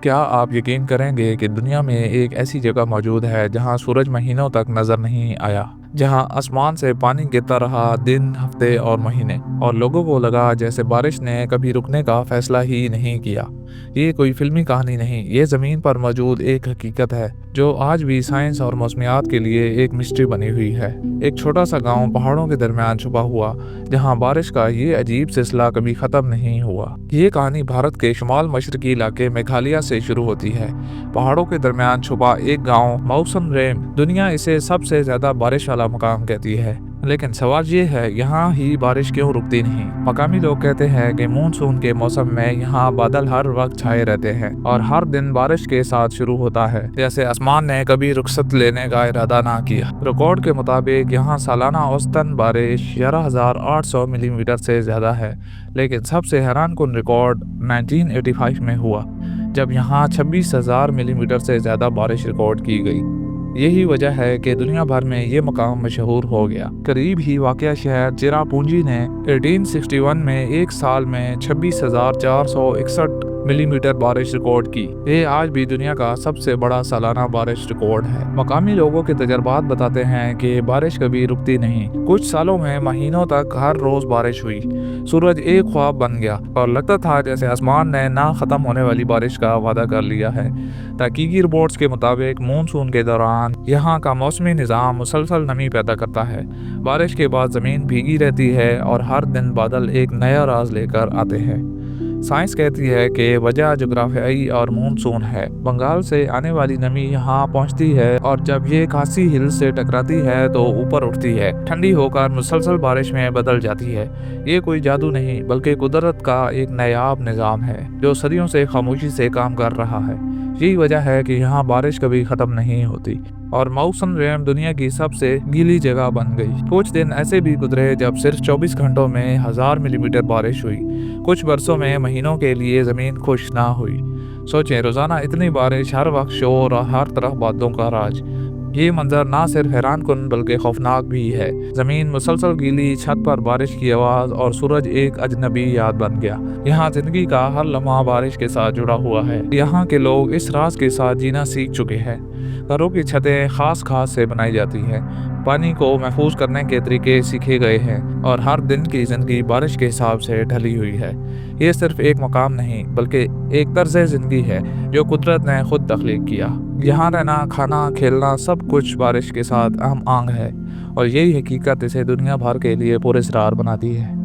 क्या आप यकीन करेंगे कि दुनिया में एक ऐसी जगह मौजूद है जहां सूरज महीनों तक नजर नहीं आया, जहां आसमान से पानी गिरता रहा दिन, हफ्ते और महीने, और लोगों को लगा जैसे बारिश ने कभी रुकने का फैसला ही नहीं किया। ये कोई फिल्मी कहानी नहीं, ये ज़मीन पर मौजूद एक हकीकत है जो आज भी साइंस और मौसमियात के लिए एक मिस्ट्री बनी हुई है। एक छोटा सा गांव पहाड़ों के दरमियान छुपा हुआ, जहां बारिश का ये अजीब सिलसिला कभी ख़त्म नहीं हुआ। ये कहानी भारत के शुमाल मशरकी इलाके मेघालय से शुरू होती है। पहाड़ों के दरमियान छुपा एक गांव मौसम रेम, दुनिया इसे सबसे ज्यादा बारिश वाला मुकाम कहती है। लेकिन सवाल ये है, यहाँ ही बारिश क्यों रुकती नहीं? मकामी लोग कहते हैं कि मानसून के मौसम में यहाँ बादल हर वक्त छाए रहते हैं और हर दिन बारिश के साथ शुरू होता है, जैसे आसमान ने कभी रुखसत लेने का इरादा ना किया। रिकॉर्ड के मुताबिक यहाँ सालाना औसतन बारिश 11,800 मिलीमीटर से ज्यादा है, लेकिन सबसे हैरानकुन रिकॉर्ड 1985 में हुआ, जब यहाँ 26,000 मिलीमीटर से ज़्यादा बारिश रिकॉर्ड की गई। यही वजह है कि दुनिया भर में ये मकाम मशहूर हो गया। करीब ही वाक़या शहर चिरापुंजी ने 1861 में एक साल में 26,461 मिलीमीटर बारिश रिकॉर्ड की। ये आज भी दुनिया का सबसे बड़ा सालाना बारिश रिकॉर्ड है। मकामी लोगों के तजर्बात बताते हैं कि बारिश कभी रुकती नहीं। कुछ सालों में महीनों तक हर रोज बारिश हुई। सूरज एक ख्वाब बन गया और लगता था जैसे आसमान ने ना खत्म होने वाली बारिश का वादा कर लिया है। तहकीकी रिपोर्ट्स के मुताबिक मानसून के दौरान यहाँ का मौसमी निज़ाम मुसलसल नमी पैदा करता है। बारिश के बाद ज़मीन भीगी रहती है और हर दिन बादल एक नया राज लेकर आते हैं। साइंस कहती है कि वजह जोग्राफियाई और मानसून है। बंगाल से आने वाली नमी यहाँ पहुँचती है और जब ये खासी हिल से टकराती है तो ऊपर उठती है, ठंडी होकर मुसलसल बारिश में बदल जाती है। ये कोई जादू नहीं, बल्कि कुदरत का एक नायाब निज़ाम है जो सदियों से खामोशी से काम कर रहा है। यही वजह है कि यहाँ बारिश कभी ख़त्म नहीं होती और मौसम रेम दुनिया की सबसे गीली जगह बन गई। कुछ दिन ऐसे भी गुजरे जब सिर्फ 24 घंटों में 1000 मिलीमीटर बारिश हुई। कुछ बरसों में महीनों के लिए ज़मीन खुश ना हुई। सोचें, रोज़ाना इतनी बारिश, हर वक्त शोर और हर तरफ बादलों का राज। ये मंजर ना सिर्फ हैरानकुन बल्कि खौफनाक भी है। ज़मीन मुसलसल गीली, छत पर बारिश की आवाज़ और सूरज एक अजनबी याद बन गया। यहाँ ज़िंदगी का हर लम्हा बारिश के साथ जुड़ा हुआ है। यहाँ के लोग इस राज के साथ जीना सीख चुके हैं। घरों की छतें खास खास से बनाई जाती हैं, पानी को महफूज करने के तरीके सीखे गए हैं और हर दिन की ज़िंदगी बारिश के हिसाब से ढली हुई है। ये सिर्फ एक मकाम नहीं बल्कि एक तर्ज ज़िंदगी है जो कुदरत ने खुद तख्लीक किया। यहाँ रहना, खाना, खेलना सब कुछ बारिश के साथ अहम अंग है और यही हकीकत इसे दुनिया भर के लिए पुरस्कार बनाती है।